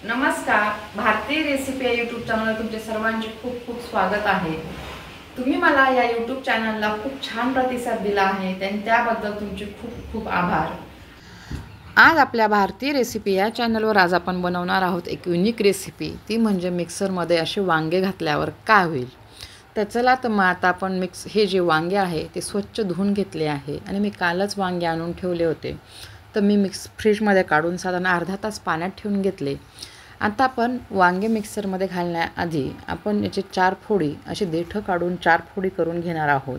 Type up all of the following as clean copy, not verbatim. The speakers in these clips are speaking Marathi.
नमस्कार, भारतीय रेसिपी या यूट्यूब चॅनलवर तुमचे सर्वांचे खूप खूप स्वागत आहे। तुम्ही मला या यूट्यूब चॅनलला खूप छान प्रतिसाद दिला आहे, त्याबद्दल तुमचे खूप खूप आभार। आज आपल्या भारतीय रेसिपी या चॅनलवर आज आपण बनवणार आहोत एक युनिक रेसिपी, ती म्हणजे मिक्सरमध्ये असे वांगे घातल्यावर काय होईल। तर चला तर मग आता आपण हे जे वांगे आहे ते स्वच्छ धुवून घेतले आहे आणि मी कालच वांगे आणून ठेवले होते, तर मी फ्रीजमध्ये काढून साधारण अर्धा तास पाण्यात ठेवून घेतले। आता आपण वांगे मिक्सरमध्ये घालण्याआधी आपण याचे 4 फोडी असे देठ काढून 4 फोडी करून घेणार आहोत।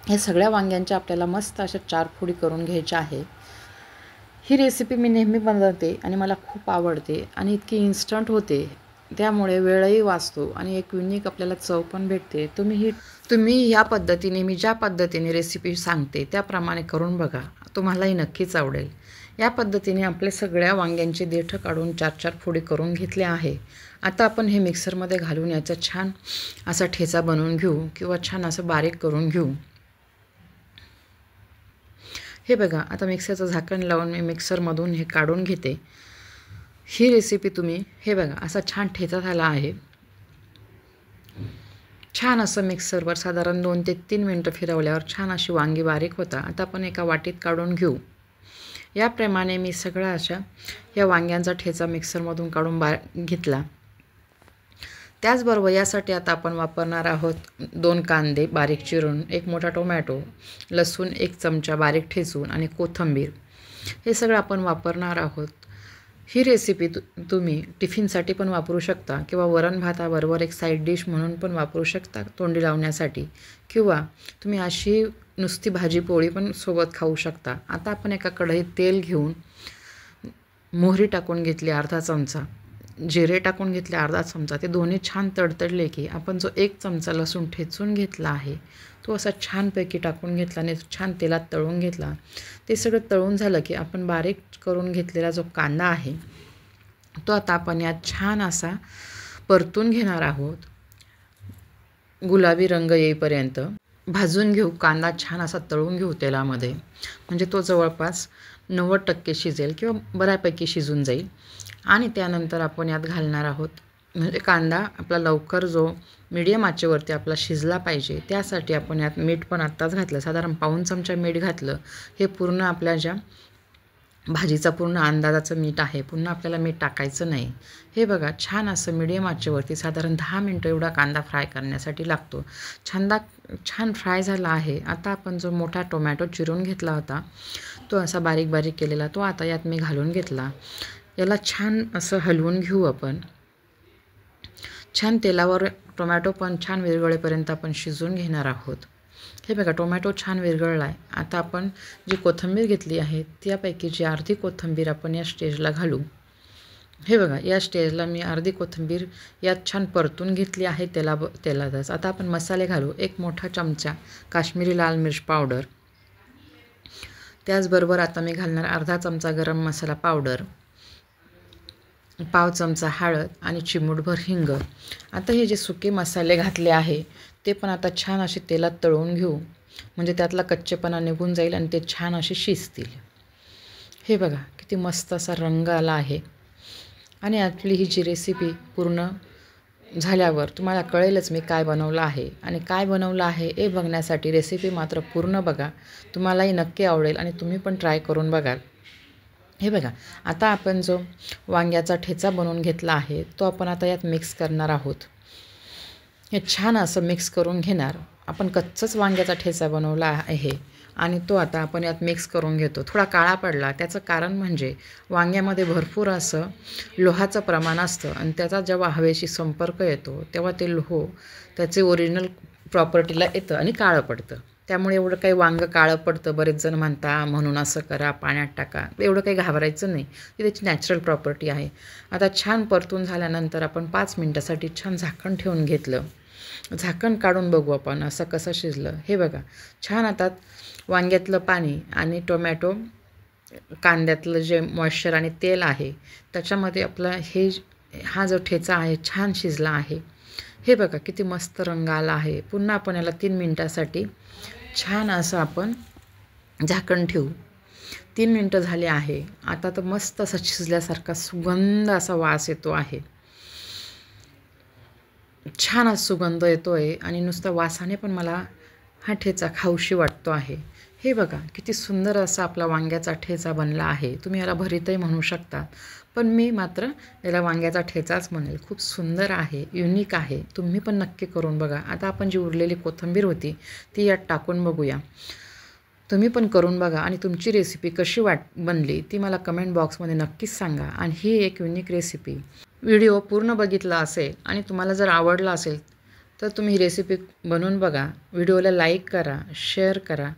हे सगळ्या वांग्यांच्या आपल्याला मस्त अशा 4 फोडी करून घ्यायच्या आहे। ही रेसिपी मी नेहमी बनवते आणि मला खूप आवडते आणि इतकी इन्स्टंट होते, त्यामुळे वेळही वाचतो आणि एक युनिक आपल्याला चव पण भेटते। तुम्ही या पद्धतीने मी ज्या पद्धतीने रेसिपी सांगते त्याप्रमाणे करून बघा, तुम्हालाही नक्कीच आवडेल। या पद्धतीने आपले सगळ्या वांग्यांचे देठ काढून 4-4 फोडी करून घेतले आहे। आता आपण हे मिक्सरमध्ये घालून याचा छान असा ठेचा बनवून घेऊ किंवा छान असं बारीक करून घेऊ। हे बघा, आता मिक्सरचं झाकण लावून मी मिक्सरमधून हे काढून घेते। ही रेसिपी तुम्ही हे बघा असा छान ठेचा झाला आहे। छान असं मिक्सरवर साधारण 2 ते 3 मिनिटं फिरवल्यावर छान अशी वांगी बारीक होता। आता आपण एका वाटीत काढून घेऊ। याप्रमाणे मी सगळा अशा या वांग्यांचा ठेचा मिक्सरमधून काढून घेतला। त्याचबरोबर यासाठी आता आपण वापरणार आहोत 2 कांदे बारीक चिरून, 1 मोठा टोमॅटो, लसूण 1 चमचा बारीक ठेचून आणि कोथिंबीर, हे सगळं आपण वापरणार आहोत। ही रेसिपी तुम्ही टिफिनसाठी पण वापरू शकता किंवा वरण भाताबरोबर एक साईड डिश म्हणून पण वापरू शकता तोंडी लावण्यासाठी, किंवा तुम्ही अशी नुसती भाजी पोळी पण सोबत खाऊ शकता। आता आपण एका कढईत तेल घेऊन मोहरी टाकून घेतली अर्धा चमचा, जिरे टाकून घेतले अर्धा चमचा। ते दोन्ही छान तडतडले की आपण जो 1 चमचा लसूण ठेचून घेतला आहे तो असा छानपैकी टाकून घेतला आणि छान तेलात तळून घेतला। ते सगळं तळून झालं की आपण बारीक करून घेतलेला जो कांदा आहे तो आता आपण यात छान असा परतून घेणार आहोत। गुलाबी रंग येईपर्यंत भाजून घेऊ। कांदा छान असा तळून घेऊ तेलामध्ये, म्हणजे तो जवळपास 90% शिजेल किंवा बऱ्यापैकी शिजून जाईल। आणि त्यानंतर आपण यात घालणार आहोत, म्हणजे कांदा आपला लवकर जो मीडियम आचेवरती आपला शिजला पाहिजे त्यासाठी आपण यात मीठ पण आत्ताच घातलं, साधारण पाऊण चमचा मीठ घातलं। हे पूर्ण आपल्या ज्या भाजीचा पूर्ण अंदाजाचं मीठ आहे, पुन्हा आपल्याला मीठ टाकायचं नाही। हे बघा, छान असं मीडियम आचेवरती साधारण 10 मिनिटं एवढा कांदा फ्राय करण्यासाठी लागतो। छान फ्राय झाला आहे। आता आपण जो मोठा टोमॅटो चिरून घेतला होता तो असा बारीक बारीक केलेला तो आता यात मी घालून घेतला। याला छान असं हलवून घेऊ आपण। छान तेलावर टोमॅटो पण छान विरघळेपर्यंत आपण शिजवून घेणार आहोत। हे बघा, टोमॅटो छान विरघळला आहे। आता आपण जी कोथिंबीर घेतली आहे त्यापैकी जी अर्धी कोथिंबीर आपण या स्टेजला घालू। हे बघा, या स्टेजला मी अर्धी कोथिंबीर यात छान परतून घेतली आहे तेलातच। आता आपण मसाले घालू। 1 मोठा चमचा काश्मीरी लाल मिर्च पावडर, त्याचबरोबर आता मी घालणार अर्धा चमचा गरम मसाला पावडर, पाव चमचा हळद आणि चिमूटभर हिंग। आता हे जे सुके मसाले घातले आहे ते पण आता छान असे तेलात तळून घेऊ, म्हणजे त्यातला कच्चेपणा निघून जाईल आणि ते छान असे शिजतील। हे बघा, किती मस्त असा रंग आला आहे। आणि आपली ही जी रेसिपी पूर्ण झाल्यावर तुम्हाला कळेलच मी काय बनवलं आहे, आणि काय बनवलं आहे हे बघण्यासाठी रेसिपी मात्र पूर्ण बघा, तुम्हालाही नक्की आवडेल आणि तुम्ही पण ट्राय करून बघाल। हे बघा, आता आपण जो वांग्याचा ठेचा बनवून घेतला आहे तो आपण आता यात मिक्स करणार आहोत। हे छान असं मिक्स करून घेणार। आपण कच्चाच वांग्याचा ठेचा बनवला आहे आणि तो आता आपण यात मिक्स करून घेतो। थोडा काळा पडला, त्याचं कारण म्हणजे वांग्यामध्ये भरपूर असं लोहाचं प्रमाण असतं आणि त्याचा जेव्हा हवेशी संपर्क येतो तेव्हा ते लोह त्याचे ओरिजिनल प्रॉपर्टीला येतं आणि काळं पडतं। त्यामुळे एवढं काही वांगं काळं पडतं बरेच जण म्हणता म्हणून असं करा, पाण्यात टाका, एवढं काही घाबरायचं नाही, ती त्याची नॅचरल प्रॉपर्टी आहे। आता छान परतून झाल्यानंतर आपण 5 मिनिटासाठी छान झाकण ठेवून घेतलं। झाकण काढून बघू आपण असं कसं शिजलं। हे बघा, छान आता वांग्यातलं पाणी आणि टोमॅटो कांद्यातलं जे मॉइश्चर आणि तेल आहे त्याच्यामध्ये आपला हा जो ठेचा आहे छान शिजला आहे। हे बघा, किती मस्त रंग आला आहे। पुन्हा आपण याला 3 मिनिटासाठी छान असं आपण झाकण ठेवू। 3 मिनटं झाले आहे. आता तर मस्त असा शिजल्यासारखा सुगंध असा वास येतो आहे. छान सुगंध येतो आहे आणि नुसता वासाने पण मला हा ठेचा खाऊशी वाटतो आहे. हे बघा किती सुंदर असा आपला वांग्याचा ठेचा बनला आहे. तुम्ही याला भरीतही म्हणू शकता, पण मी मात्र याला वांग्याचा ठेचाच म्हणेल. खूप सुंदर आहे, युनिक आहे. तुम्ही पण नक्की करून बघा. आता आपण जी उरलेली कोथिंबीर होती ती यात टाकून बघूया. तुम्ही पण करून बघा आणि तुमची रेसिपी कशी बनली ती मला कमेंट बॉक्समध्ये नक्कीच सांगा. आणि ही एक युनिक रेसिपी व्हिडिओ पूर्ण बघितला असेल आणि तुम्हाला जर आवडला असेल तर तुम्ही ही रेसिपी बनवून बघा. व्हिडिओला लाईक करा, शेअर करा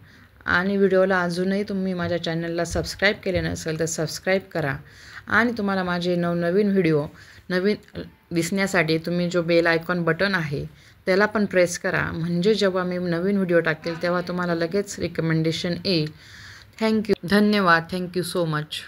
आणि व्हिडिओला अजूनही तुम्ही माझ्या चॅनलला सबस्क्राईब केले नसेल तर सबस्क्राईब करा. आणि तुम्हाला माझे नवनवीन व्हिडिओ दिसण्यासाठी तुम्ही जो बेल आयकॉन बटन आहे त्याला पण प्रेस करा. म्हणजे जेव्हा मी नवीन व्हिडिओ टाकेल तेव्हा तुम्हाला लगेच रिकमेंडेशन येईल. धन्यवाद. Thank you so much.